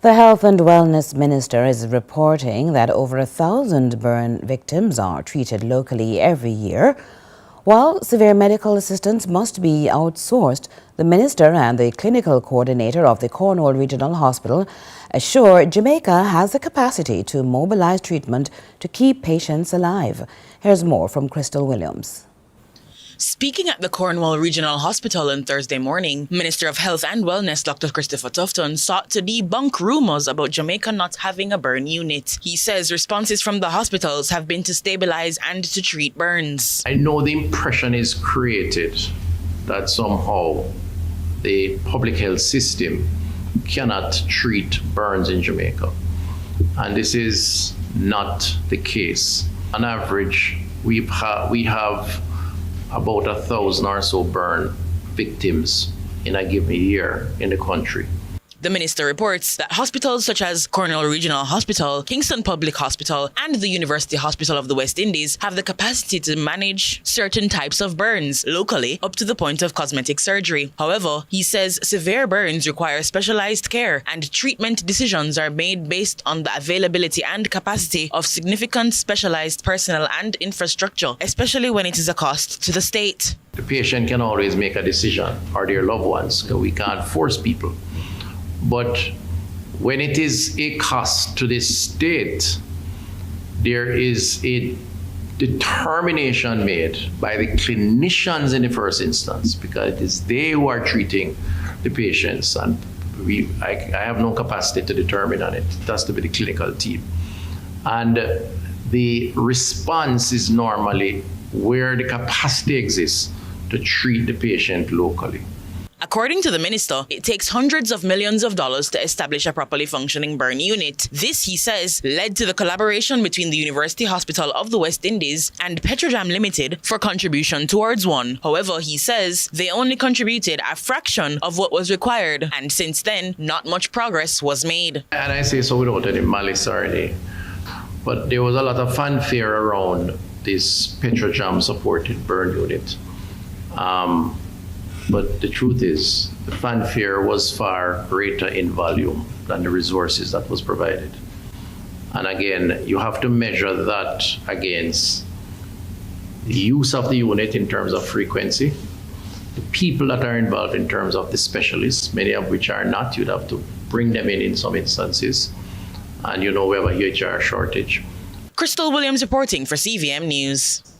The Health and Wellness Minister is reporting that over 1,000 burn victims are treated locally every year. While severe medical assistance must be outsourced, the minister and the clinical coordinator of the Cornwall Regional Hospital assure Jamaica has the capacity to mobilize treatment to keep patients alive. Here's more from Crystal Williams. Speaking at the Cornwall Regional Hospital on Thursday morning, Minister of Health and Wellness Dr. Tufton sought to debunk rumors about Jamaica not having a burn unit. He says responses from the hospitals have been to stabilize and to treat burns. I know the impression is created that somehow the public health system cannot treat burns in Jamaica. And this is not the case. On average, we have about 1,000 or so burn victims in a given year in the country. The minister reports that hospitals such as Cornwall Regional Hospital, Kingston Public Hospital, and the University Hospital of the West Indies have the capacity to manage certain types of burns locally up to the point of cosmetic surgery. However, he says severe burns require specialized care and treatment decisions are made based on the availability and capacity of significant specialized personnel and infrastructure, especially when it is a cost to the state. The patient can always make a decision, or their loved ones, because we can't force people. But when it is a cost to the state, there is a determination made by the clinicians in the first instance, because it is they who are treating the patients, and I have no capacity to determine on it. It has to be the clinical team. And the response is normally where the capacity exists to treat the patient locally. According to the minister, it takes hundreds of millions of dollars to establish a properly functioning burn unit. This, he says, led to the collaboration between the University Hospital of the West Indies and Petrojam Limited for contribution towards one. However, he says they only contributed a fraction of what was required, and since then, not much progress was made. And I say so without any malice or any, but there was a lot of fanfare around this Petrojam supported burn unit. But the truth is, the fanfare was far greater in volume than the resources that was provided. And again, you have to measure that against the use of the unit in terms of frequency, the people that are involved in terms of the specialists, many of which are not. You'd have to bring them in some instances. And we have a HR shortage. Crystal Williams reporting for CVM News.